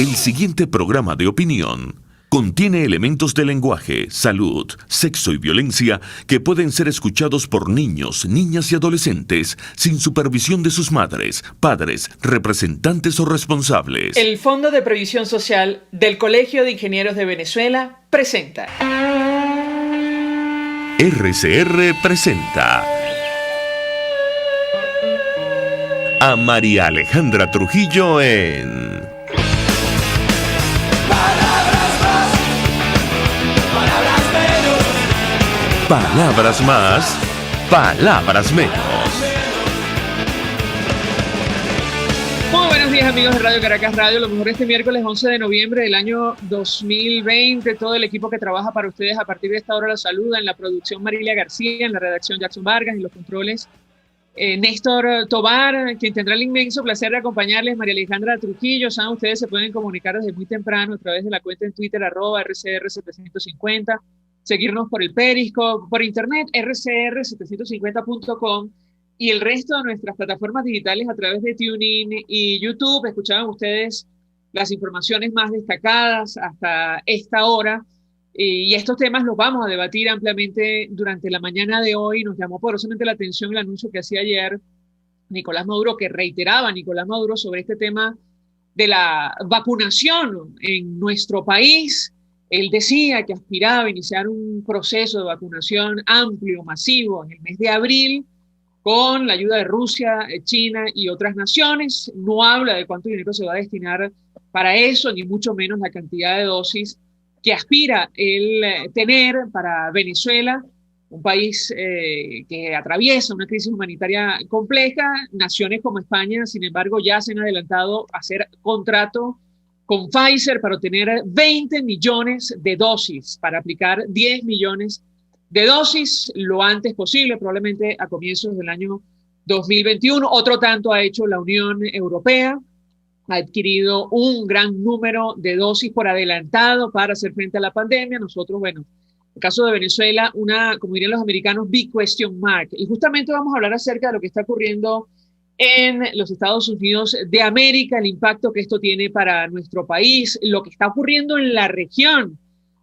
El siguiente programa de opinión contiene elementos de lenguaje, salud, sexo y violencia que pueden ser escuchados por niños, niñas y adolescentes sin supervisión de sus madres, padres, representantes o responsables. El Fondo de Previsión Social del Colegio de Ingenieros de Venezuela presenta. RCR presenta a María Alejandra Trujillo en Palabras más, palabras menos. Muy buenos días, amigos de Radio Caracas Radio. Lo mejor este miércoles 11 de noviembre del año 2020. Todo el equipo que trabaja para ustedes a partir de esta hora los saluda. En la producción Marilia García, en la redacción Jackson Vargas, en los controles Néstor Tobar, quien tendrá el inmenso placer de acompañarles, María Alejandra Trujillo. Saben, ustedes se pueden comunicar desde muy temprano a través de la cuenta en Twitter @RCR750. Seguirnos por el Periscope, por internet, rcr750.com y el resto de nuestras plataformas digitales a través de TuneIn y YouTube. Escuchaban ustedes las informaciones más destacadas hasta esta hora y estos temas los vamos a debatir ampliamente durante la mañana de hoy. Nos llamó poderosamente la atención el anuncio que hacía ayer Nicolás Maduro, que reiteraba Nicolás Maduro sobre este tema de la vacunación en nuestro país. Él decía que aspiraba a iniciar un proceso de vacunación amplio, masivo, en el mes de abril, con la ayuda de Rusia, China y otras naciones. No habla de cuánto dinero se va a destinar para eso, ni mucho menos la cantidad de dosis que aspira él tener para Venezuela, un país que atraviesa una crisis humanitaria compleja. Naciones como España, sin embargo, ya se han adelantado a hacer contrato con Pfizer para obtener 20 millones de dosis, para aplicar 10 millones de dosis lo antes posible, probablemente a comienzos del año 2021. Otro tanto ha hecho la Unión Europea, ha adquirido un gran número de dosis por adelantado para hacer frente a la pandemia. Nosotros, bueno, en el caso de Venezuela, una, como dirían los americanos, big question mark. Y justamente vamos a hablar acerca de lo que está ocurriendo en los Estados Unidos de América, el impacto que esto tiene para nuestro país, lo que está ocurriendo en la región,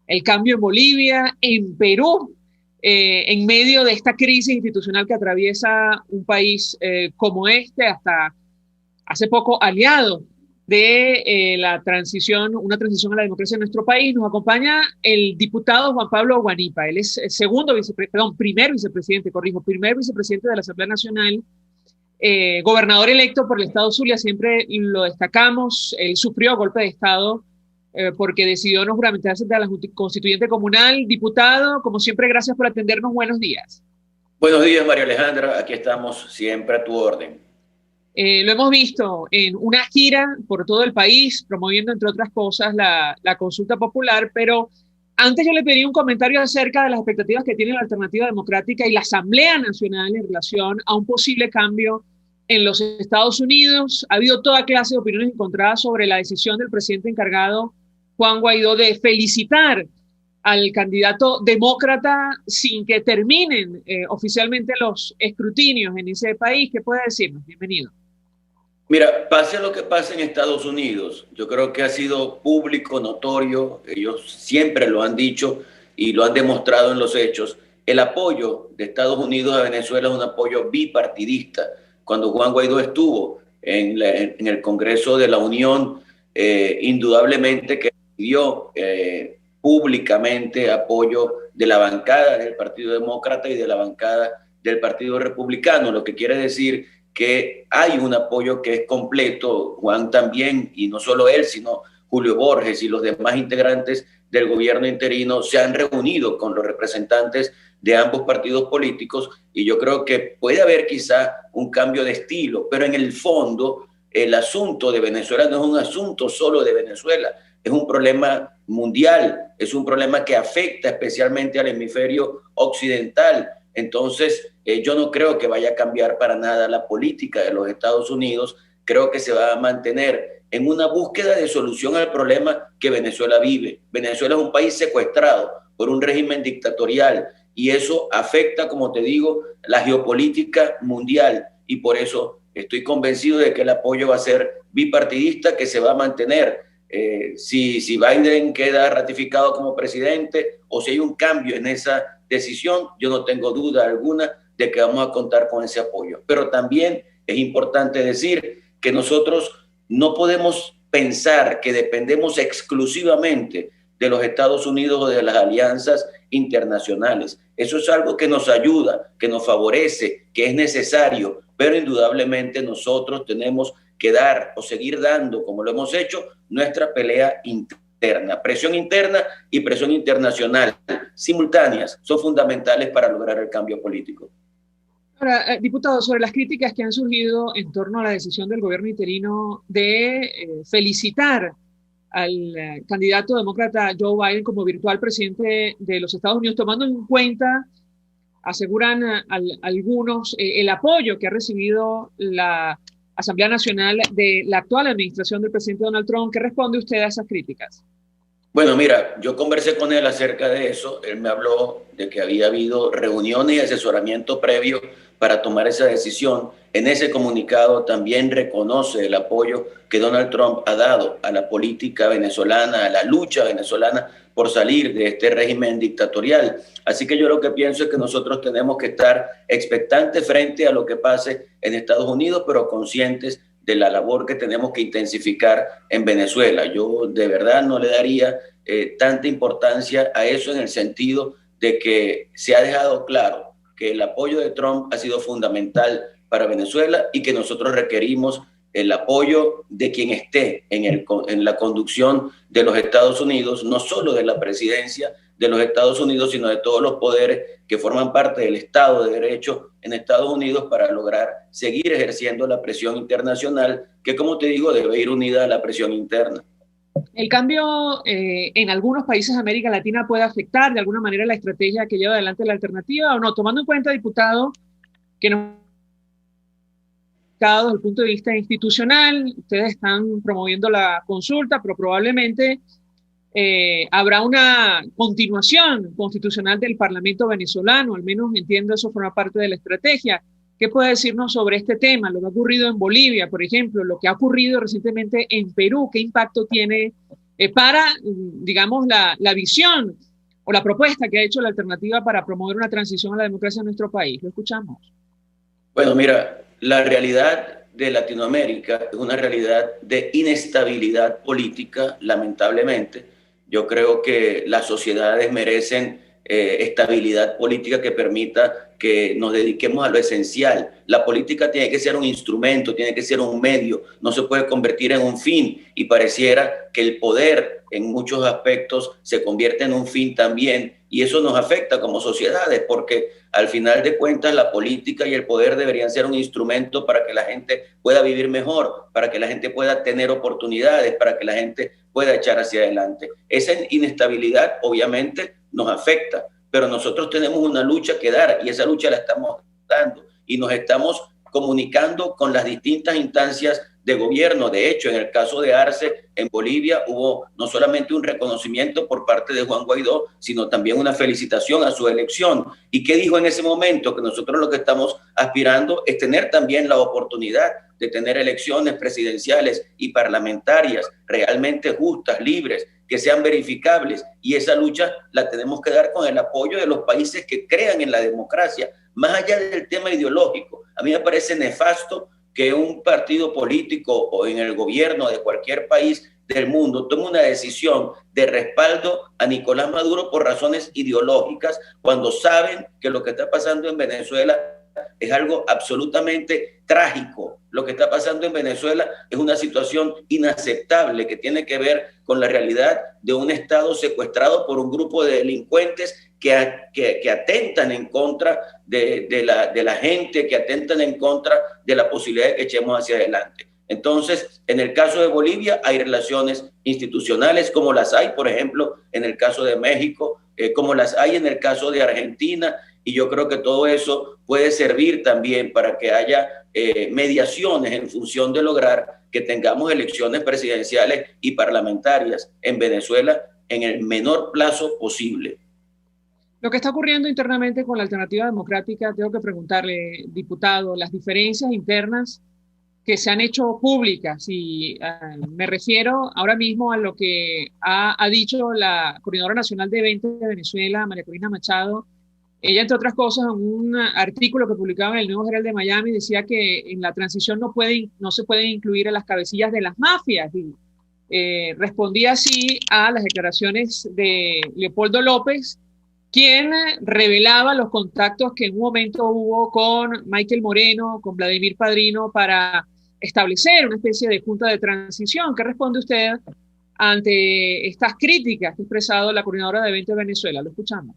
el cambio en Bolivia, en Perú, en medio de esta crisis institucional que atraviesa un país como este, hasta hace poco aliado de la transición, una transición a la democracia en nuestro país. Nos acompaña el diputado Juan Pablo Guanipa. Él es primer vicepresidente de la Asamblea Nacional, gobernador electo por el estado Zulia. Siempre lo destacamos. Él sufrió golpe de estado porque decidió no juramentarse ante la constituyente comunal. Diputado, como siempre, gracias por atendernos. Buenos días. Buenos días, María Alejandra. Aquí estamos siempre a tu orden. Lo hemos visto en una gira por todo el país, promoviendo, entre otras cosas, la consulta popular, pero antes yo le pedí un comentario acerca de las expectativas que tiene la Alternativa Democrática y la Asamblea Nacional en relación a un posible cambio en los Estados Unidos. Ha habido toda clase de opiniones encontradas sobre la decisión del presidente encargado, Juan Guaidó, de felicitar al candidato demócrata sin que terminen oficialmente los escrutinios en ese país. ¿Qué puede decirnos? Bienvenido. Mira, pase lo que pase en Estados Unidos, yo creo que ha sido público, notorio, ellos siempre lo han dicho y lo han demostrado en los hechos. El apoyo de Estados Unidos a Venezuela es un apoyo bipartidista. Cuando Juan Guaidó estuvo en el Congreso de la Unión, indudablemente que dio públicamente apoyo de la bancada del Partido Demócrata y de la bancada del Partido Republicano, lo que quiere decir que hay un apoyo que es completo. Juan también, y no solo él, sino Julio Borges y los demás integrantes del gobierno interino se han reunido con los representantes de ambos partidos políticos, y yo creo que puede haber quizá un cambio de estilo, pero en el fondo el asunto de Venezuela no es un asunto solo de Venezuela, es un problema mundial, es un problema que afecta especialmente al hemisferio occidental. Entonces, yo no creo que vaya a cambiar para nada la política de los Estados Unidos. Creo que se va a mantener en una búsqueda de solución al problema que Venezuela vive. Venezuela es un país secuestrado por un régimen dictatorial y eso afecta, como te digo, la geopolítica mundial, y por eso estoy convencido de que el apoyo va a ser bipartidista, que se va a mantener. si Biden queda ratificado como presidente o si hay un cambio en esa decisión, yo no tengo duda alguna de que vamos a contar con ese apoyo. Pero también es importante decir que nosotros no podemos pensar que dependemos exclusivamente de los Estados Unidos o de las alianzas internacionales. Eso es algo que nos ayuda, que nos favorece, que es necesario, pero indudablemente nosotros tenemos que dar o seguir dando, como lo hemos hecho, nuestra pelea interna. Presión interna y presión internacional simultáneas son fundamentales para lograr el cambio político. Ahora, diputado, sobre las críticas que han surgido en torno a la decisión del gobierno interino de felicitar al candidato demócrata Joe Biden como virtual presidente de los Estados Unidos, tomando en cuenta, aseguran algunos, el apoyo que ha recibido la Asamblea Nacional de la actual administración del presidente Donald Trump. ¿Qué responde usted a esas críticas? Bueno, mira, yo conversé con él acerca de eso. Él me habló de que había habido reuniones y asesoramiento previo para tomar esa decisión. En ese comunicado también reconoce el apoyo que Donald Trump ha dado a la política venezolana, a la lucha venezolana por salir de este régimen dictatorial. Así que yo lo que pienso es que nosotros tenemos que estar expectantes frente a lo que pase en Estados Unidos, pero conscientes de la labor que tenemos que intensificar en Venezuela. Yo de verdad no le daría tanta importancia a eso en el sentido de que se ha dejado claro que el apoyo de Trump ha sido fundamental para Venezuela y que nosotros requerimos el apoyo de quien esté en la conducción de los Estados Unidos, no solo de la presidencia de los Estados Unidos, sino de todos los poderes que forman parte del Estado de Derecho en Estados Unidos para lograr seguir ejerciendo la presión internacional que, como te digo, debe ir unida a la presión interna. ¿El cambio en algunos países de América Latina puede afectar de alguna manera la estrategia que lleva adelante la alternativa o no? Tomando en cuenta, diputado, que no desde el punto de vista institucional, ustedes están promoviendo la consulta, pero probablemente habrá una continuación constitucional del Parlamento venezolano, al menos entiendo eso forma parte de la estrategia. ¿Qué puede decirnos sobre este tema? Lo que ha ocurrido en Bolivia, por ejemplo, lo que ha ocurrido recientemente en Perú, ¿qué impacto tiene para, digamos, la visión o la propuesta que ha hecho la alternativa para promover una transición a la democracia en nuestro país? Lo escuchamos. Bueno, mira, la realidad de Latinoamérica es una realidad de inestabilidad política, lamentablemente. Yo creo que las sociedades merecen estabilidad política que permita que nos dediquemos a lo esencial. La política tiene que ser un instrumento, tiene que ser un medio, no se puede convertir en un fin, y pareciera que el poder en muchos aspectos se convierte en un fin también, y eso nos afecta como sociedades, porque al final de cuentas la política y el poder deberían ser un instrumento para que la gente pueda vivir mejor, para que la gente pueda tener oportunidades, para que la gente pueda echar hacia adelante. Esa inestabilidad obviamente nos afecta, pero nosotros tenemos una lucha que dar y esa lucha la estamos dando y nos estamos comunicando con las distintas instancias de gobierno. De hecho, en el caso de Arce, en Bolivia, hubo no solamente un reconocimiento por parte de Juan Guaidó, sino también una felicitación a su elección. ¿Y qué dijo en ese momento? Que nosotros lo que estamos aspirando es tener también la oportunidad de tener elecciones presidenciales y parlamentarias realmente justas, libres, que sean verificables, y esa lucha la tenemos que dar con el apoyo de los países que crean en la democracia, más allá del tema ideológico. A mí me parece nefasto que un partido político o en el gobierno de cualquier país del mundo tome una decisión de respaldo a Nicolás Maduro por razones ideológicas, cuando saben que lo que está pasando en Venezuela es algo absolutamente trágico. Lo que está pasando en Venezuela es una situación inaceptable que tiene que ver con la realidad de un Estado secuestrado por un grupo de delincuentes que atentan en contra de la gente, que atentan en contra de la posibilidad de que echemos hacia adelante. Entonces, en el caso de Bolivia hay relaciones institucionales como las hay, por ejemplo, en el caso de México, como las hay en el caso de Argentina, y yo creo que todo eso puede servir también para que haya mediaciones en función de lograr que tengamos elecciones presidenciales y parlamentarias en Venezuela en el menor plazo posible. Lo que está ocurriendo internamente con la Alternativa Democrática, tengo que preguntarle, diputado, las diferencias internas que se han hecho públicas y me refiero ahora mismo a lo que ha dicho la Coordinadora Nacional de Eventos de Venezuela, María Corina Machado. Ella, entre otras cosas, en un artículo que publicaba en el Nuevo Herald de Miami, decía que en la transición no se pueden incluir a las cabecillas de las mafias. Y respondía así a las declaraciones de Leopoldo López, quien revelaba los contactos que en un momento hubo con Michael Moreno, con Vladimir Padrino, para establecer una especie de junta de transición. ¿Qué responde usted ante estas críticas que ha expresado la coordinadora de eventos de Venezuela? Lo escuchamos.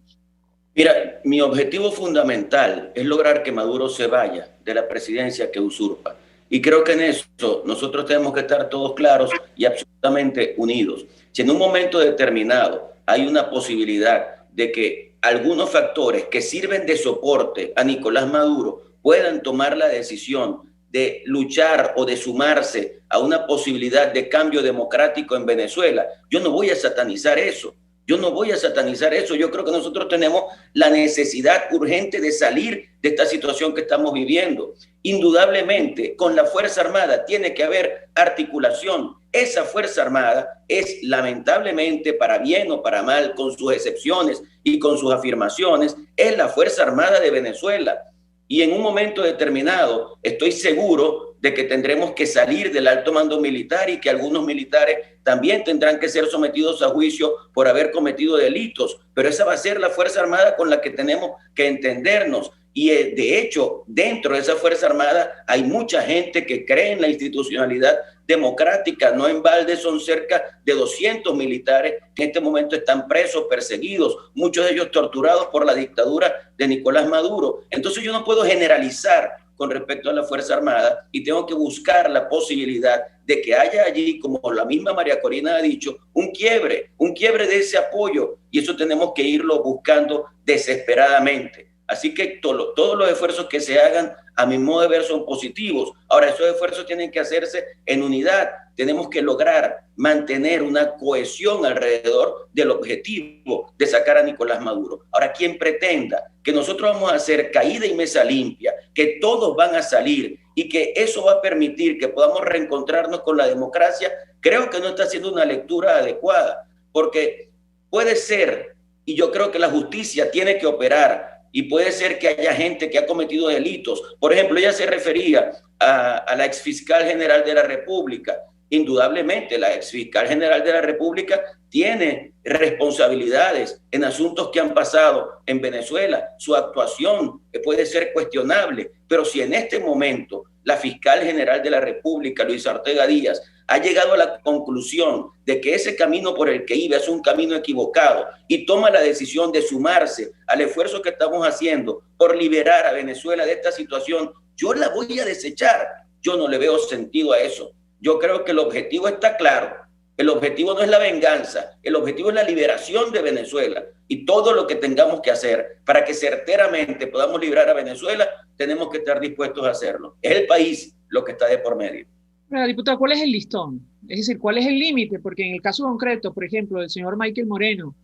Mira, mi objetivo fundamental es lograr que Maduro se vaya de la presidencia que usurpa. Y creo que en eso nosotros tenemos que estar todos claros y absolutamente unidos. Si en un momento determinado hay una posibilidad de que algunos factores que sirven de soporte a Nicolás Maduro puedan tomar la decisión de luchar o de sumarse a una posibilidad de cambio democrático en Venezuela, yo no voy a satanizar eso. Yo no voy a satanizar eso. Yo creo que nosotros tenemos la necesidad urgente de salir de esta situación que estamos viviendo. Indudablemente, con la Fuerza Armada tiene que haber articulación. Esa Fuerza Armada es, lamentablemente, para bien o para mal, con sus excepciones y con sus afirmaciones, es la Fuerza Armada de Venezuela. Y en un momento determinado, estoy seguro de que tendremos que salir del alto mando militar y que algunos militares también tendrán que ser sometidos a juicio por haber cometido delitos. Pero esa va a ser la Fuerza Armada con la que tenemos que entendernos. Y de hecho, dentro de esa Fuerza Armada hay mucha gente que cree en la institucionalidad democrática. No en balde son cerca de 200 militares que en este momento están presos, perseguidos, muchos de ellos torturados por la dictadura de Nicolás Maduro. Entonces yo no puedo generalizar con respecto a la Fuerza Armada y tengo que buscar la posibilidad de que haya allí, como la misma María Corina ha dicho, un quiebre de ese apoyo, y eso tenemos que irlo buscando desesperadamente. Así que todos los esfuerzos que se hagan, a mi modo de ver, son positivos. Ahora, esos esfuerzos tienen que hacerse en unidad. Tenemos que lograr mantener una cohesión alrededor del objetivo de sacar a Nicolás Maduro. Ahora, quien pretenda que nosotros vamos a hacer caída y mesa limpia, que todos van a salir y que eso va a permitir que podamos reencontrarnos con la democracia, creo que no está haciendo una lectura adecuada, porque puede ser, y yo creo que la justicia tiene que operar, y puede ser que haya gente que ha cometido delitos. Por ejemplo, ella se refería a la exfiscal general de la República. Indudablemente, la exfiscal general de la República tiene responsabilidades en asuntos que han pasado en Venezuela. Su actuación puede ser cuestionable, pero si en este momento la fiscal general de la República, Luisa Ortega Díaz, ha llegado a la conclusión de que ese camino por el que iba es un camino equivocado y toma la decisión de sumarse al esfuerzo que estamos haciendo por liberar a Venezuela de esta situación, yo la voy a desechar. Yo no le veo sentido a eso. Yo creo que el objetivo está claro. El objetivo no es la venganza, el objetivo es la liberación de Venezuela, y todo lo que tengamos que hacer para que certeramente podamos liberar a Venezuela, tenemos que estar dispuestos a hacerlo. Es el país lo que está de por medio. Pero, diputado, ¿cuál es el listón? Es decir, ¿cuál es el límite? Porque en el caso concreto, por ejemplo, del señor Michael Moreno,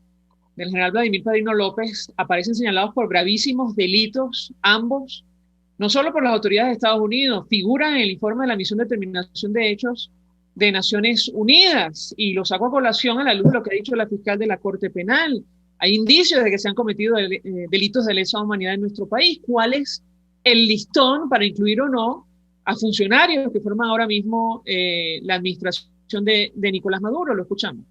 del general Vladimir Padrino López, aparecen señalados por gravísimos delitos, ambos, no solo por las autoridades de Estados Unidos, figuran en el informe de la Misión de Determinación de Hechos de Naciones Unidas, y lo saco a colación a la luz de lo que ha dicho la fiscal de la Corte Penal. Hay indicios de que se han cometido delitos de lesa humanidad en nuestro país. ¿Cuál es el listón para incluir o no a funcionarios que forman ahora mismo la administración de Nicolás Maduro? Lo escuchamos.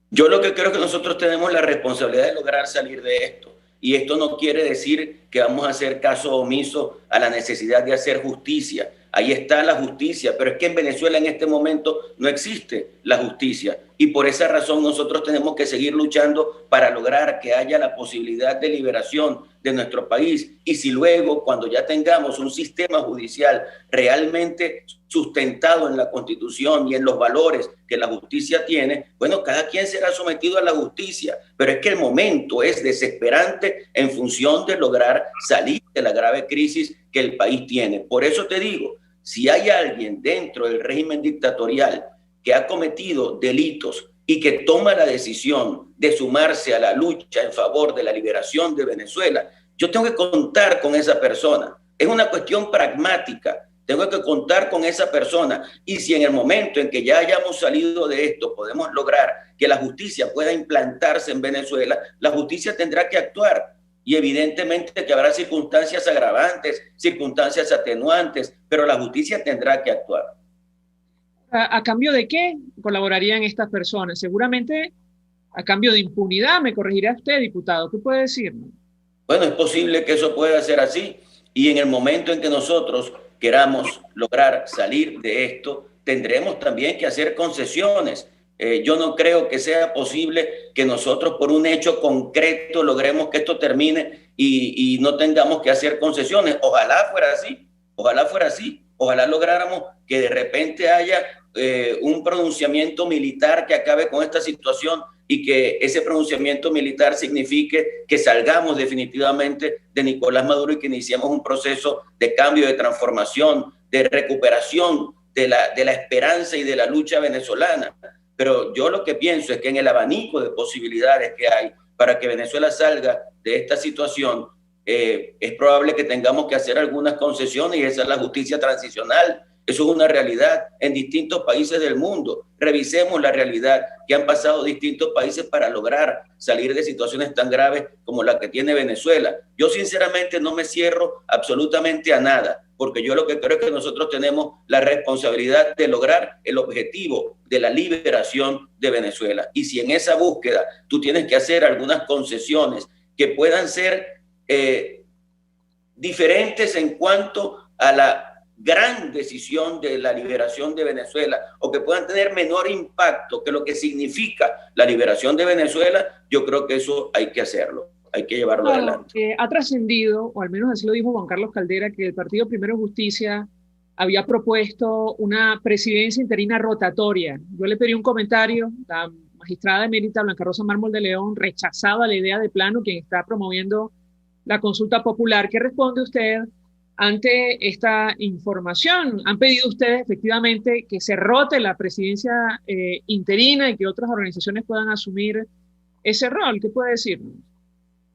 Yo lo que creo es que nosotros tenemos la responsabilidad de lograr salir de esto. Y esto no quiere decir que vamos a hacer caso omiso a la necesidad de hacer justicia. Ahí está la justicia, pero es que en Venezuela en este momento no existe la justicia. Y por esa razón nosotros tenemos que seguir luchando para lograr que haya la posibilidad de liberación de nuestro país. Y si luego, cuando ya tengamos un sistema judicial realmente sustentado en la Constitución y en los valores que la justicia tiene, bueno, cada quien será sometido a la justicia. Pero es que el momento es desesperante en función de lograr salir de la grave crisis que el país tiene. Por eso te digo, si hay alguien dentro del régimen dictatorial que ha cometido delitos y que toma la decisión de sumarse a la lucha en favor de la liberación de Venezuela, yo tengo que contar con esa persona. Es una cuestión pragmática. tengo que contar con esa persona. Y si en el momento en que ya hayamos salido de esto podemos lograr que la justicia pueda implantarse en Venezuela, la justicia tendrá que actuar. Y evidentemente que habrá circunstancias agravantes, circunstancias atenuantes, pero la justicia tendrá que actuar. ¿A cambio de qué colaborarían estas personas? Seguramente a cambio de impunidad, me corregirá usted, diputado. ¿Qué puede decirnos? Bueno, es posible que eso pueda ser así. Y en el momento en que nosotros queramos lograr salir de esto, tendremos también que hacer concesiones. Yo no creo que sea posible que nosotros por un hecho concreto logremos que esto termine y no tengamos que hacer concesiones. Ojalá fuera así, ojalá fuera así. Ojalá lográramos que de repente haya un pronunciamiento militar que acabe con esta situación y que ese pronunciamiento militar signifique que salgamos definitivamente de Nicolás Maduro y que iniciemos un proceso de cambio, de transformación, de recuperación de la esperanza y de la lucha venezolana. Pero yo lo que pienso es que en el abanico de posibilidades que hay para que Venezuela salga de esta situación, es probable que tengamos que hacer algunas concesiones y esa es la justicia transicional. Eso es una realidad en distintos países del mundo. Revisemos la realidad que han pasado distintos países para lograr salir de situaciones tan graves como la que tiene Venezuela. Yo sinceramente no me cierro absolutamente a nada, porque yo lo que creo es que nosotros tenemos la responsabilidad de lograr el objetivo de la liberación de Venezuela. Y si en esa búsqueda tú tienes que hacer algunas concesiones que puedan ser diferentes en cuanto a la gran decisión de la liberación de Venezuela o que puedan tener menor impacto que lo que significa la liberación de Venezuela, yo creo que eso hay que hacerlo, hay que llevarlo adelante. Ha trascendido, o al menos así lo dijo Juan Carlos Caldera, que el Partido Primero Justicia había propuesto una presidencia interina rotatoria. Yo le pedí un comentario, la magistrada emérita Blanca Rosa Mármol de León rechazaba la idea de plano, quien está promoviendo la consulta popular. ¿Qué responde usted ante esta información? ¿Han pedido ustedes efectivamente que se rote la presidencia interina y que otras organizaciones puedan asumir ese rol? ¿Qué puede decirnos?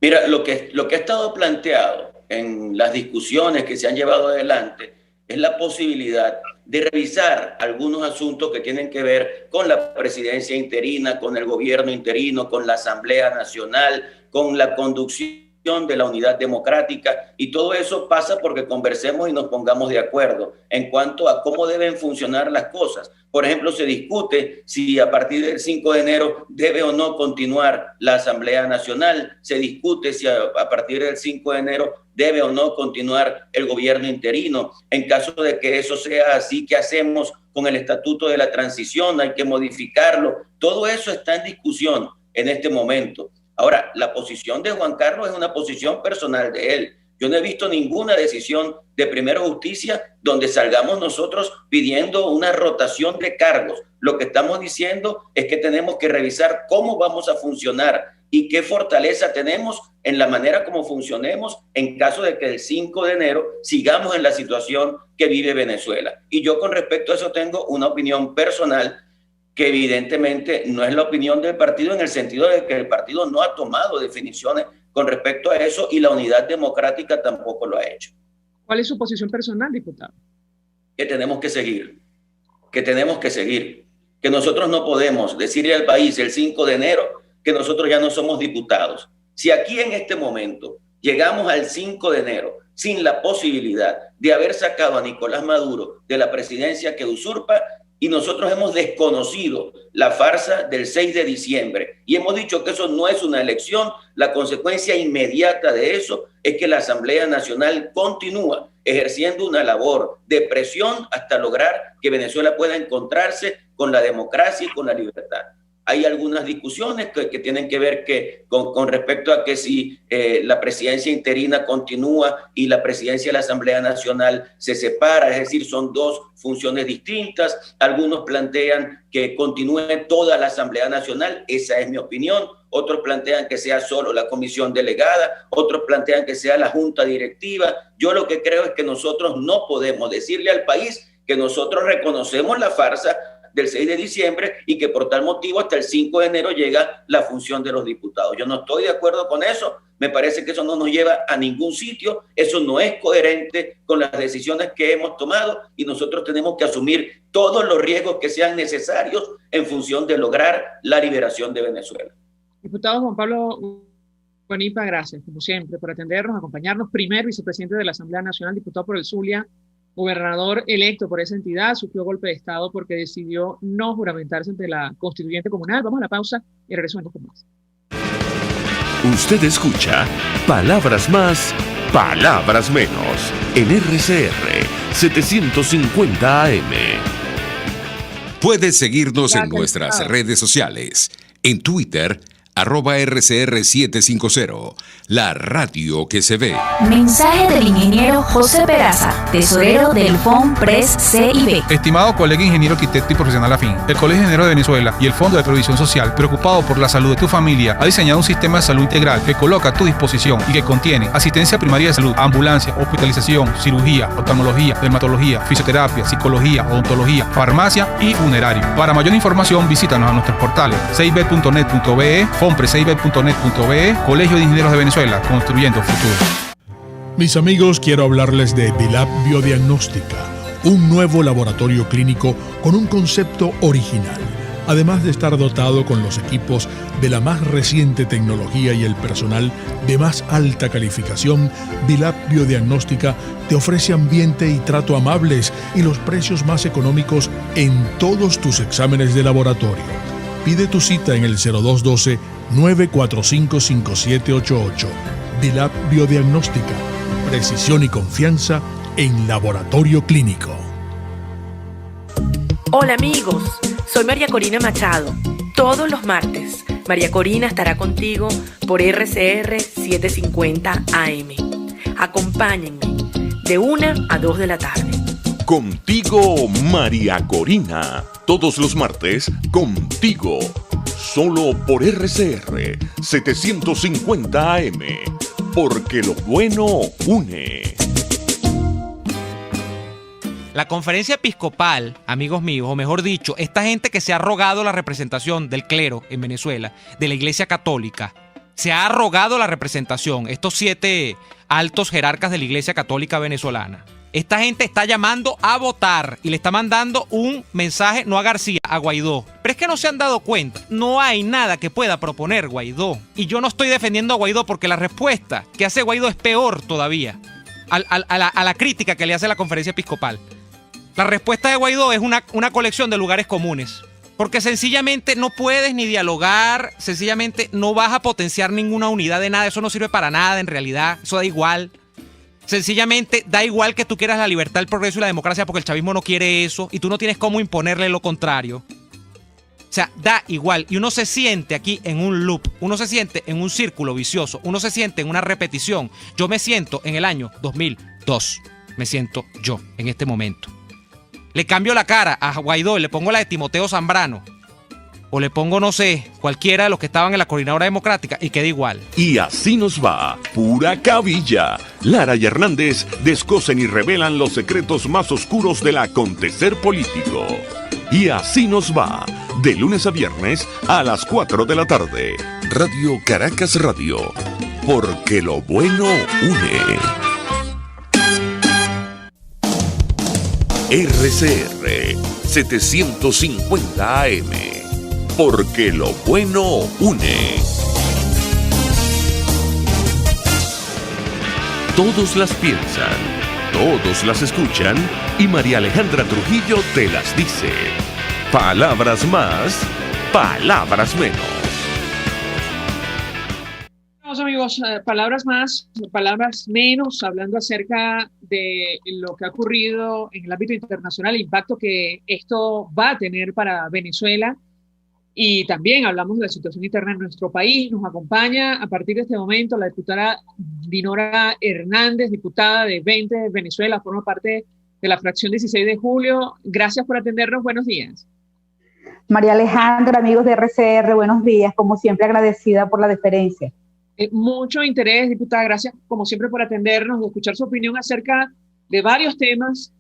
Mira, lo que ha estado planteado en las discusiones que se han llevado adelante es la posibilidad de revisar algunos asuntos que tienen que ver con la presidencia interina, con el gobierno interino, con la Asamblea Nacional, con la conducción de la unidad democrática, y todo eso pasa porque conversemos y nos pongamos de acuerdo en cuanto a cómo deben funcionar las cosas. Por ejemplo, se discute si a partir del 5 de enero debe o no continuar la Asamblea Nacional, se discute si a partir del 5 de enero debe o no continuar el gobierno interino. En caso de que eso sea así, ¿qué hacemos con el Estatuto de la Transición? Hay que modificarlo. Todo eso está en discusión en este momento. Ahora, la posición de Juan Carlos es una posición personal de él. Yo no he visto ninguna decisión de Primero Justicia donde salgamos nosotros pidiendo una rotación de cargos. Lo que estamos diciendo es que tenemos que revisar cómo vamos a funcionar y qué fortaleza tenemos en la manera como funcionemos en caso de que el 5 de enero sigamos en la situación que vive Venezuela. Y yo con respecto a eso tengo una opinión personal que evidentemente no es la opinión del partido en el sentido de que el partido no ha tomado definiciones con respecto a eso y la unidad democrática tampoco lo ha hecho. ¿Cuál es su posición personal, diputado? Que tenemos que seguir, que nosotros no podemos decirle al país el 5 de enero que nosotros ya no somos diputados. Si aquí en este momento llegamos al 5 de enero sin la posibilidad de haber sacado a Nicolás Maduro de la presidencia que usurpa, y nosotros hemos desconocido la farsa del 6 de diciembre y hemos dicho que eso no es una elección, la consecuencia inmediata de eso es que la Asamblea Nacional continúa ejerciendo una labor de presión hasta lograr que Venezuela pueda encontrarse con la democracia y con la libertad. Hay algunas discusiones que tienen que ver con respecto a que si la presidencia interina continúa y la presidencia de la Asamblea Nacional se separa, es decir, son dos funciones distintas. Algunos plantean que continúe toda la Asamblea Nacional, esa es mi opinión. Otros plantean que sea solo la comisión delegada, otros plantean que sea la junta directiva. Yo lo que creo es que nosotros no podemos decirle al país que nosotros reconocemos la farsa del 6 de diciembre y que por tal motivo hasta el 5 de enero llega la función de los diputados. Yo no estoy de acuerdo con eso. Me parece que eso no nos lleva a ningún sitio, eso no es coherente con las decisiones que hemos tomado y nosotros tenemos que asumir todos los riesgos que sean necesarios en función de lograr la liberación de Venezuela. Diputado Juan Pablo Guanipa, gracias, como siempre, por atendernos, acompañarnos. Primer vicepresidente de la Asamblea Nacional, diputado por el Zulia, gobernador electo por esa entidad, sufrió golpe de Estado porque decidió no juramentarse ante la constituyente comunal. Vamos a la pausa y regresamos con más. Usted escucha Palabras Más, Palabras Menos en RCR 750 AM. Puedes seguirnos en nuestras redes sociales. En Twitter, @RCR750, la radio que se ve. Mensaje del ingeniero José Peraza, tesorero del FONPRES CIB. Estimado colega ingeniero arquitecto y profesional afín, el Colegio de Ingenieros de Venezuela y el Fondo de Previsión Social, preocupado por la salud de tu familia, ha diseñado un sistema de salud integral que coloca a tu disposición y que contiene asistencia primaria de salud, ambulancia, hospitalización, cirugía, oftalmología, dermatología, fisioterapia, psicología, odontología, farmacia y funerario. Para mayor información, visítanos a nuestros portales cib.net.be, fonprescib.net.be, Colegio de Ingenieros de Venezuela, construyendo futuro. Mis amigos, quiero hablarles de Dilab Biodiagnóstica, un nuevo laboratorio clínico con un concepto original. Además de estar dotado con los equipos de la más reciente tecnología y el personal de más alta calificación, Dilab Biodiagnóstica te ofrece ambiente y trato amables y los precios más económicos en todos tus exámenes de laboratorio. Pide tu cita en el 0212-945-5788. Dilab Biodiagnóstica. Precisión y confianza en laboratorio clínico. Hola amigos, soy María Corina Machado. Todos los martes, María Corina estará contigo por RCR 750 AM. Acompáñenme de 1 a 2 de la tarde. Contigo, María Corina. Todos los martes, contigo. Solo por RCR 750 AM. Porque lo bueno une. La conferencia episcopal, amigos míos, o mejor dicho, esta gente que se ha arrogado la representación del clero en Venezuela, de la Iglesia Católica, se ha arrogado la representación, estos 7 altos jerarcas de la Iglesia Católica venezolana. Esta gente está llamando a votar y le está mandando un mensaje, no a García, a Guaidó. Pero es que no se han dado cuenta, no hay nada que pueda proponer Guaidó. Y yo no estoy defendiendo a Guaidó porque la respuesta que hace Guaidó es peor todavía a la crítica que le hace la conferencia episcopal. La respuesta de Guaidó es una colección de lugares comunes. Porque sencillamente no puedes ni dialogar, sencillamente no vas a potenciar ninguna unidad de nada, eso no sirve para nada en realidad, eso da igual. Sencillamente da igual que tú quieras la libertad, el progreso y la democracia porque el chavismo no quiere eso y tú no tienes cómo imponerle lo contrario. O sea, da igual y uno se siente aquí en un loop, uno se siente en un círculo vicioso, uno se siente en una repetición. Yo me siento en el año 2002, me siento yo en este momento. Le cambio la cara a Guaidó y le pongo la de Timoteo Zambrano. O le pongo, no sé, cualquiera de los que estaban en la Coordinadora Democrática y queda igual. Y así nos va, pura cabilla. Lara y Hernández descosen y revelan los secretos más oscuros del acontecer político. Y así nos va, de lunes a viernes a las 4 de la tarde. Radio Caracas Radio, porque lo bueno une. RCR 750 AM. Porque lo bueno une. Todos las piensan, todos las escuchan y María Alejandra Trujillo te las dice. Palabras más, palabras menos. Vamos amigos, palabras más, palabras menos, hablando acerca de lo que ha ocurrido en el ámbito internacional, el impacto que esto va a tener para Venezuela. Y también hablamos de la situación interna en nuestro país. Nos acompaña a partir de este momento la diputada Dinora Hernández, diputada de 20 de Venezuela, forma parte de la fracción 16 de julio. Gracias por atendernos. Buenos días. María Alejandra, amigos de RCR, buenos días. Como siempre, agradecida por la deferencia. Mucho interés, diputada. Gracias, como siempre, por atendernos y escuchar su opinión acerca de varios temas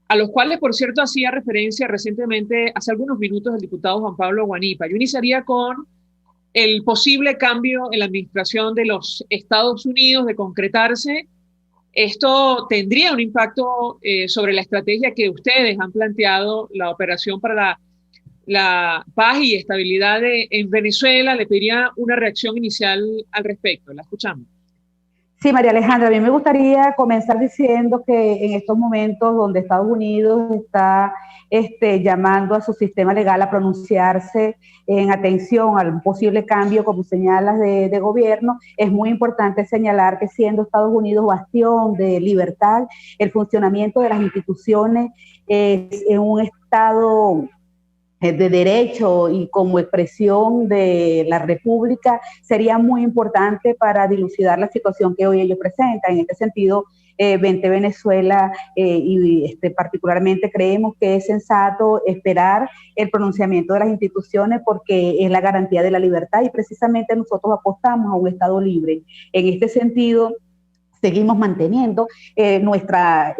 a los cuales, por cierto, hacía referencia recientemente, hace algunos minutos, el diputado Juan Pablo Guanipa. Yo iniciaría con el posible cambio en la administración de los Estados Unidos de concretarse, esto tendría un impacto sobre la estrategia que ustedes han planteado, la operación para la paz y estabilidad en Venezuela. Le pediría una reacción inicial al respecto. La escuchamos. Sí, María Alejandra, a mí me gustaría comenzar diciendo que en estos momentos donde Estados Unidos está llamando a su sistema legal a pronunciarse en atención al posible cambio, como señalas, de gobierno, es muy importante señalar que siendo Estados Unidos bastión de libertad, el funcionamiento de las instituciones en un Estado de derecho y como expresión de la República sería muy importante para dilucidar la situación que hoy ellos presentan. En este sentido, Vente Venezuela y particularmente creemos que es sensato esperar el pronunciamiento de las instituciones porque es la garantía de la libertad y precisamente nosotros apostamos a un Estado libre. En este sentido, seguimos manteniendo nuestra,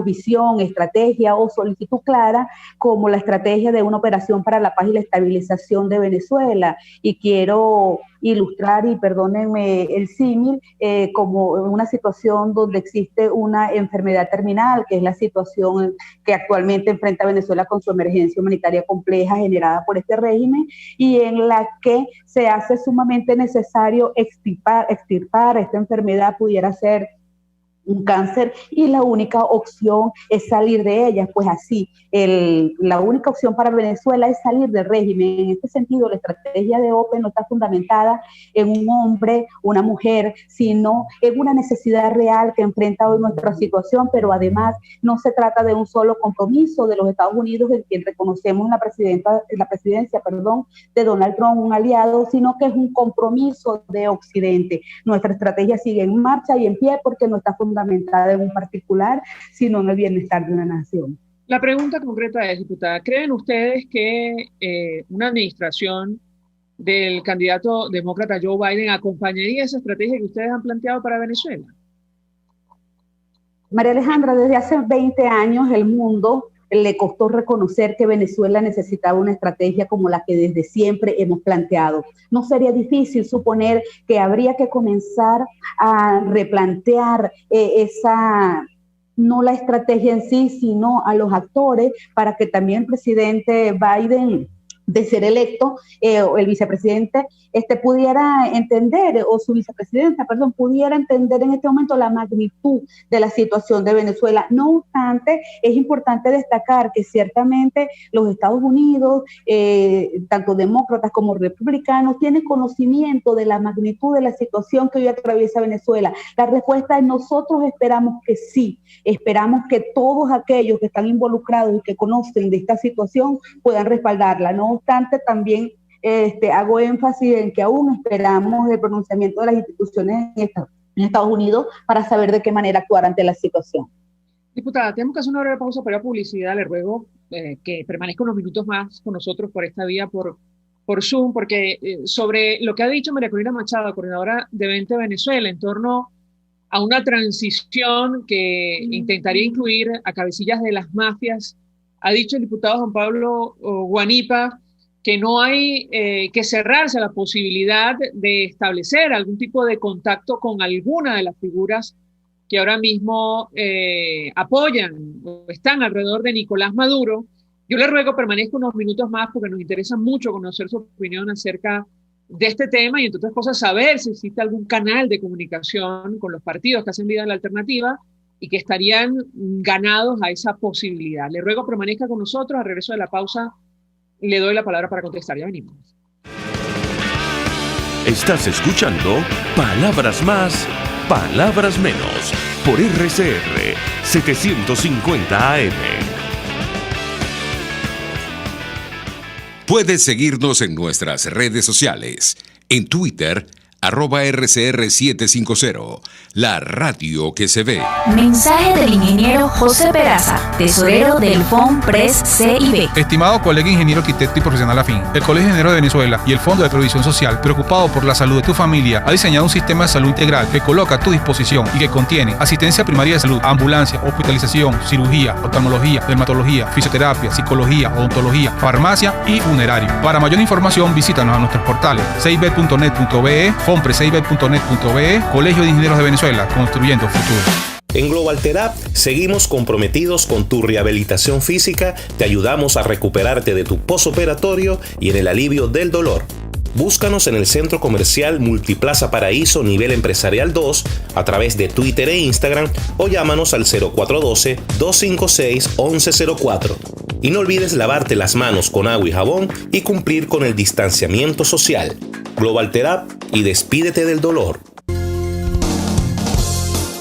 visión, estrategia o solicitud clara como la estrategia de una operación para la paz y la estabilización de Venezuela. Y quiero ilustrar, y perdónenme el símil, como una situación donde existe una enfermedad terminal, que es la situación que actualmente enfrenta Venezuela con su emergencia humanitaria compleja generada por este régimen, y en la que se hace sumamente necesario extirpar esta enfermedad, pudiera ser un cáncer, y la única opción es salir de ella. Pues así, la única opción para Venezuela es salir del régimen. En este sentido, la estrategia de OPE no está fundamentada en un hombre, una mujer, sino en una necesidad real que enfrenta hoy nuestra situación, pero además no se trata de un solo compromiso de los Estados Unidos, en quien reconocemos la presidencia de Donald Trump, un aliado, sino que es un compromiso de Occidente. Nuestra estrategia sigue en marcha y en pie porque no está fundamentada en un particular, sino en el bienestar de una nación. La pregunta concreta es, diputada, ¿creen ustedes que una administración del candidato demócrata Joe Biden acompañaría esa estrategia que ustedes han planteado para Venezuela? María Alejandra, desde hace 20 años el mundo le costó reconocer que Venezuela necesitaba una estrategia como la que desde siempre hemos planteado. No sería difícil suponer que habría que comenzar a replantear no la estrategia en sí, sino a los actores, para que también el presidente Biden, de ser electo, el vicepresidente pudiera entender, o su vicepresidenta, pudiera entender en este momento la magnitud de la situación de Venezuela. No obstante, es importante destacar que ciertamente los Estados Unidos, tanto demócratas como republicanos, tienen conocimiento de la magnitud de la situación que hoy atraviesa Venezuela. La respuesta es: nosotros esperamos que sí, esperamos que todos aquellos que están involucrados y que conocen de esta situación puedan respaldarla. No obstante, también hago énfasis en que aún esperamos el pronunciamiento de las instituciones en Estados Unidos para saber de qué manera actuar ante la situación. Diputada, tenemos que hacer una breve pausa para la publicidad. Le ruego que permanezca unos minutos más con nosotros por esta vía, por Zoom, porque sobre lo que ha dicho María Corina Machado, coordinadora de Vente Venezuela, en torno a una transición que intentaría incluir a cabecillas de las mafias, ha dicho el diputado Juan Pablo Guanipa que no hay que cerrarse a la posibilidad de establecer algún tipo de contacto con alguna de las figuras que ahora mismo apoyan o están alrededor de Nicolás Maduro. Yo le ruego permanezca unos minutos más porque nos interesa mucho conocer su opinión acerca de este tema y, entre otras cosas, saber si existe algún canal de comunicación con los partidos que hacen vida en la alternativa y que estarían ganados a esa posibilidad. Le ruego permanezca con nosotros. Al regreso de la pausa le doy la palabra para contestar. Ya venimos. Estás escuchando Palabras Más, Palabras Menos por RCR 750 AM. Puedes seguirnos en nuestras redes sociales. En Twitter, @RCR750, la radio que se ve. Mensaje del ingeniero José Peraza, tesorero del FONPRES CIB. Estimado colega ingeniero, arquitecto y profesional afín, el Colegio de Ingenieros de Venezuela y el Fondo de Previsión Social, preocupado por la salud de tu familia, ha diseñado un sistema de salud integral que coloca a tu disposición y que contiene asistencia primaria de salud, ambulancia, hospitalización, cirugía, oftalmología, dermatología, fisioterapia, psicología, odontología, farmacia y funerario. Para mayor información, visítanos a nuestros portales cib.net.be, fonprescib.net.be, Colegio de Ingenieros de Venezuela, construyendo futuro. En Global Therap seguimos comprometidos con tu rehabilitación física, te ayudamos a recuperarte de tu posoperatorio y en el alivio del dolor. Búscanos en el Centro Comercial Multiplaza Paraíso Nivel Empresarial 2 a través de Twitter e Instagram o llámanos al 0412-256-1104. Y no olvides lavarte las manos con agua y jabón y cumplir con el distanciamiento social. Global Therap y despídete del dolor.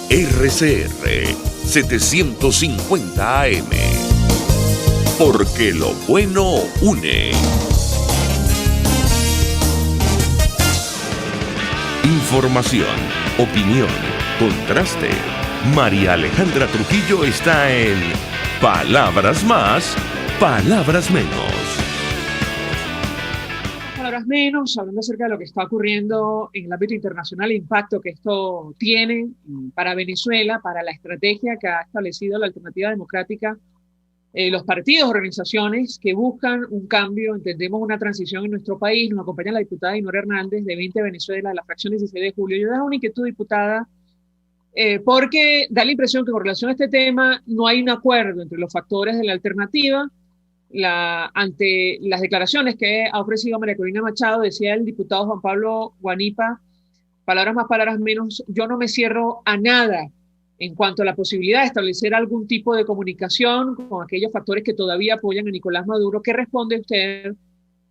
RCR 750 AM. Porque lo bueno une. Información, opinión, contraste. María Alejandra Trujillo está en Palabras Más, Palabras Menos. Palabras menos, hablando acerca de lo que está ocurriendo en el ámbito internacional, el impacto que esto tiene para Venezuela, para la estrategia que ha establecido la Alternativa Democrática, los partidos, organizaciones que buscan un cambio, entendemos una transición en nuestro país. Nos acompaña la diputada Dinora Hernández de 20 Venezuela, de la fracción 16 de julio. Yo dejo una inquietud, diputada, porque da la impresión que con relación a este tema no hay un acuerdo entre los factores de la alternativa. Ante las declaraciones que ha ofrecido María Corina Machado, decía el diputado Juan Pablo Guanipa, palabras más, palabras menos, yo no me cierro a nada en cuanto a la posibilidad de establecer algún tipo de comunicación con aquellos factores que todavía apoyan a Nicolás Maduro. ¿Qué responde usted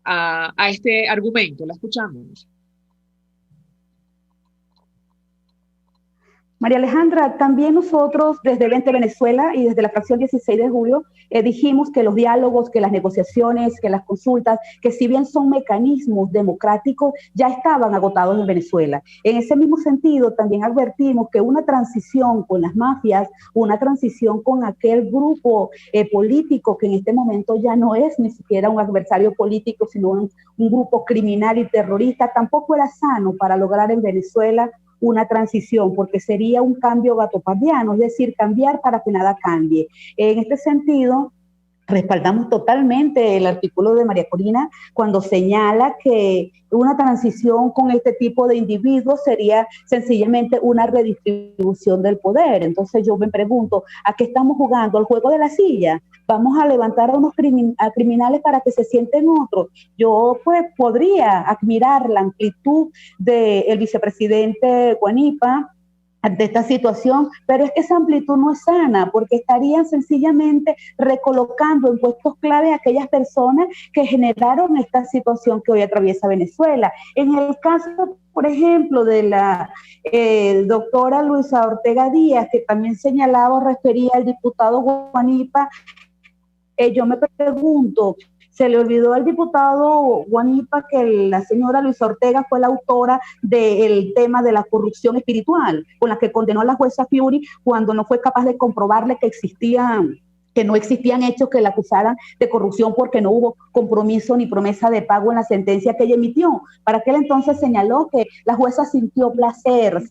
a este argumento? La escuchamos. María Alejandra, también nosotros desde 20 Venezuela y desde la fracción 16 de julio dijimos que los diálogos, que las negociaciones, que las consultas, que si bien son mecanismos democráticos, ya estaban agotados en Venezuela. En ese mismo sentido, también advertimos que una transición con las mafias, una transición con aquel grupo político que en este momento ya no es ni siquiera un adversario político, sino un grupo criminal y terrorista, tampoco era sano para lograr en Venezuela una transición, porque sería un cambio gatopardiano, es decir, cambiar para que nada cambie. En este sentido, respaldamos totalmente el artículo de María Corina cuando señala que una transición con este tipo de individuos sería sencillamente una redistribución del poder. Entonces yo me pregunto, ¿a qué estamos jugando? ¿Al juego de la silla? ¿Vamos a levantar a unos criminales para que se sienten otros? Yo pues podría admirar la amplitud del vicepresidente Guanipa ante esta situación, pero es que esa amplitud no es sana, porque estarían sencillamente recolocando en puestos clave a aquellas personas que generaron esta situación que hoy atraviesa Venezuela. En el caso, por ejemplo, de la doctora Luisa Ortega Díaz, que también señalaba o refería al diputado Guanipa, yo me pregunto, se le olvidó al diputado Guanipa que la señora Luisa Ortega fue la autora del tema de la corrupción espiritual, con la que condenó a la jueza Fiuri cuando no fue capaz de comprobarle que no existían hechos que la acusaran de corrupción porque no hubo compromiso ni promesa de pago en la sentencia que ella emitió. Para aquel entonces señaló que la jueza sintió placer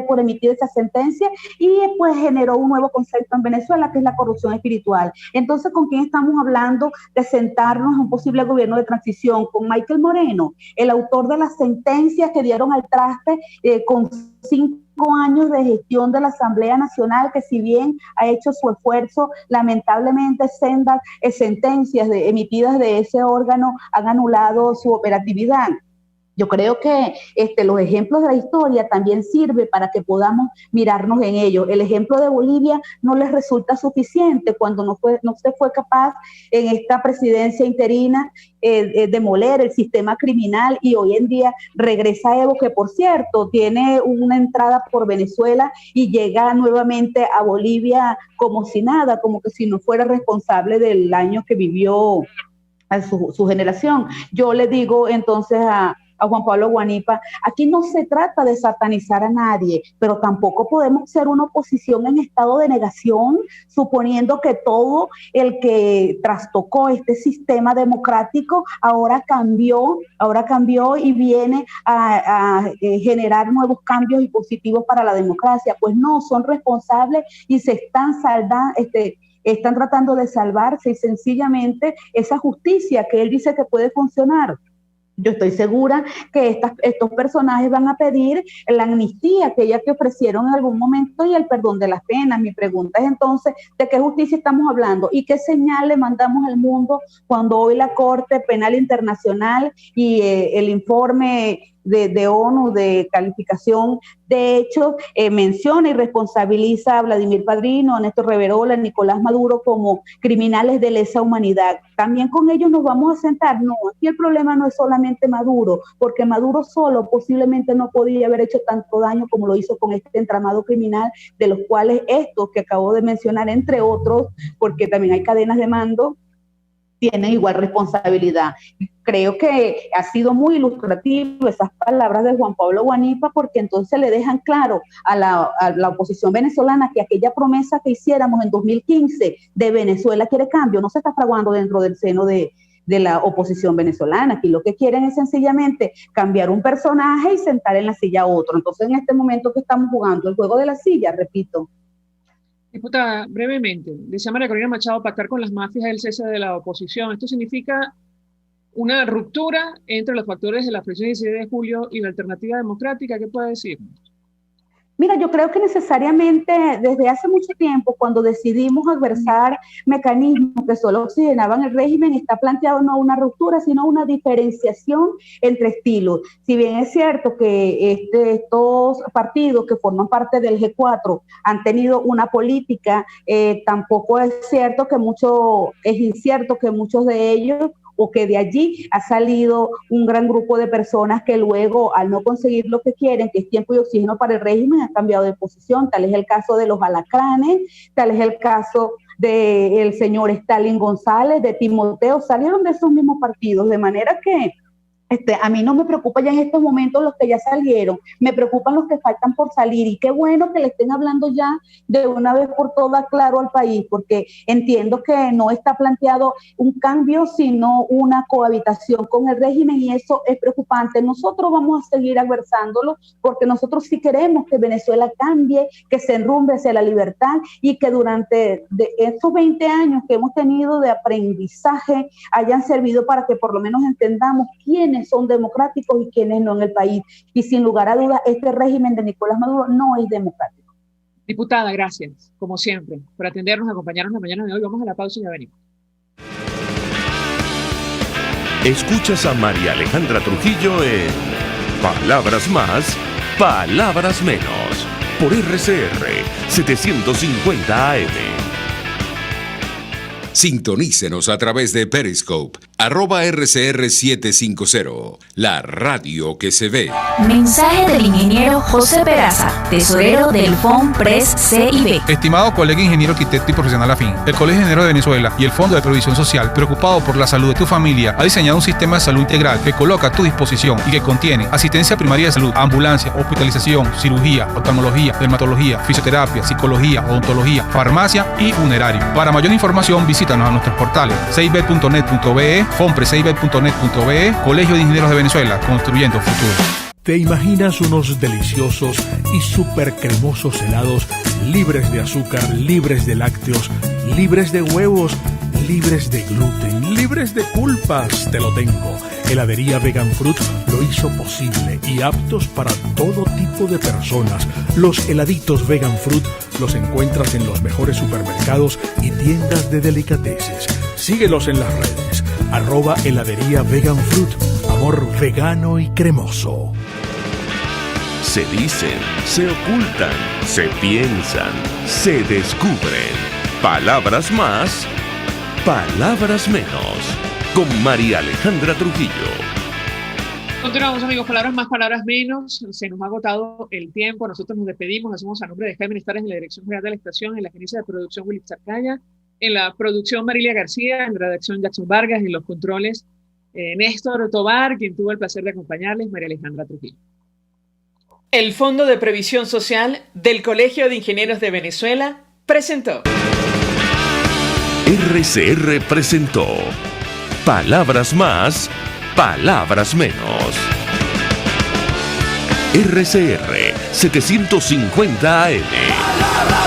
por emitir esa sentencia y pues generó un nuevo concepto en Venezuela que es la corrupción espiritual. Entonces, ¿con quién estamos hablando de sentarnos en un posible gobierno de transición? Con Michael Moreno, el autor de las sentencias que dieron al traste con 5 años de gestión de la Asamblea Nacional, que si bien ha hecho su esfuerzo, lamentablemente sendas sentencias emitidas de ese órgano han anulado su operatividad. Yo creo que los ejemplos de la historia también sirven para que podamos mirarnos en ellos. El ejemplo de Bolivia no les resulta suficiente cuando no se fue capaz en esta presidencia interina demoler el sistema criminal y hoy en día regresa Evo, que por cierto tiene una entrada por Venezuela y llega nuevamente a Bolivia como si nada, como que si no fuera responsable del año que vivió su generación. Yo le digo entonces a a Juan Pablo Guanipa, aquí no se trata de satanizar a nadie, pero tampoco podemos ser una oposición en estado de negación, suponiendo que todo el que trastocó este sistema democrático ahora cambió y viene a generar nuevos cambios y positivos para la democracia. Pues no, son responsables y se están están tratando de salvarse y sencillamente esa justicia que él dice que puede funcionar. Yo estoy segura que estos personajes van a pedir la amnistía que ofrecieron en algún momento y el perdón de las penas. Mi pregunta es entonces, ¿de qué justicia estamos hablando? ¿Y qué señal le mandamos al mundo cuando hoy la Corte Penal Internacional y el informe de ONU de calificación de hechos menciona y responsabiliza a Vladimir Padrino, a Néstor Reverola, a Nicolás Maduro como criminales de lesa humanidad? ¿También con ellos nos vamos a sentar? No, aquí el problema no es solamente Maduro, porque Maduro solo posiblemente no podía haber hecho tanto daño como lo hizo con este entramado criminal, de los cuales estos que acabo de mencionar, entre otros, porque también hay cadenas de mando, tienen igual responsabilidad. Creo que ha sido muy ilustrativo esas palabras de Juan Pablo Guanipa, porque entonces le dejan claro a la oposición venezolana que aquella promesa que hiciéramos en 2015 de Venezuela quiere cambio, no se está fraguando dentro del seno de la oposición venezolana. Aquí lo que quieren es sencillamente cambiar un personaje y sentar en la silla a otro. Entonces, en este momento que estamos jugando el juego de la silla, repito. Diputada, brevemente, decía María Corina Machado, pactar con las mafias el cese de la oposición. ¿Esto significa una ruptura entre los factores de la presión 16 de julio y la alternativa democrática? ¿Qué puede decir? Mira, yo creo que necesariamente desde hace mucho tiempo, cuando decidimos adversar mecanismos que solo oxigenaban el régimen, está planteado no una ruptura, sino una diferenciación entre estilos. Si bien es cierto que estos partidos que forman parte del G4 han tenido una política, tampoco es incierto que muchos de ellos, o que de allí ha salido un gran grupo de personas que luego, al no conseguir lo que quieren, que es tiempo y oxígeno para el régimen, han cambiado de posición. Tal es el caso de los alacranes, tal es el caso del señor Stalin González, de Timoteo, salieron de esos mismos partidos, de manera que a mí no me preocupa ya en estos momentos los que ya salieron, me preocupan los que faltan por salir, y qué bueno que le estén hablando ya de una vez por todas claro al país, porque entiendo que no está planteado un cambio, sino una cohabitación con el régimen, y eso es preocupante. Nosotros vamos a seguir adversándolo, porque nosotros sí queremos que Venezuela cambie, que se enrumbe hacia la libertad, y que durante estos 20 años que hemos tenido de aprendizaje hayan servido para que por lo menos entendamos quiénes son democráticos y quienes no en el país. Y sin lugar a dudas, este régimen de Nicolás Maduro no es democrático. Diputada, gracias, como siempre, por atendernos, acompañarnos la mañana de hoy. Vamos a la pausa y ya venimos. Escuchas a María Alejandra Trujillo en Palabras Más, Palabras Menos, por RCR 750 AM. Sintonícenos a través de Periscope, @RCR750, la radio que se ve. Mensaje del ingeniero José Peraza, tesorero del FONPRES CIB. Estimado colega ingeniero, arquitecto y profesional afín, el Colegio de Ingenieros de Venezuela y el Fondo de Previsión Social, preocupado por la salud de tu familia, ha diseñado un sistema de salud integral que coloca a tu disposición y que contiene asistencia primaria de salud, ambulancia, hospitalización, cirugía, oftalmología, dermatología, fisioterapia, psicología, odontología, farmacia y funerario. Para mayor información, visítanos a nuestros portales cib.net.be, fonprescib.net.be, Colegio de Ingenieros de Venezuela, construyendo futuro. ¿Te imaginas unos deliciosos y súper cremosos helados libres de azúcar, libres de lácteos, libres de huevos, libres de gluten, libres de culpas? Te lo tengo. Heladería Vegan Fruit lo hizo posible y aptos para todo tipo de personas. Los heladitos Vegan Fruit los encuentras en los mejores supermercados y tiendas de delicateces. Síguelos en las redes. @heladería Vegan Fruit. Amor vegano y cremoso. Se dicen, se ocultan, se piensan, se descubren. Palabras más, palabras menos. Con María Alejandra Trujillo. Continuamos, amigos. Palabras más, palabras menos. Se nos ha agotado el tiempo. Nosotros nos despedimos. Hacemos a nombre de Jaime Nestares en la dirección general de la estación, en la gerencia de producción Willy Zarcaya, en la producción Marilia García, en la redacción Jackson Vargas, en los controles Néstor Tobar, quien tuvo el placer de acompañarles, María Alejandra Trujillo. El Fondo de Previsión Social del Colegio de Ingenieros de Venezuela presentó. RCR presentó Palabras Más, Palabras Menos. RCR 750 AM.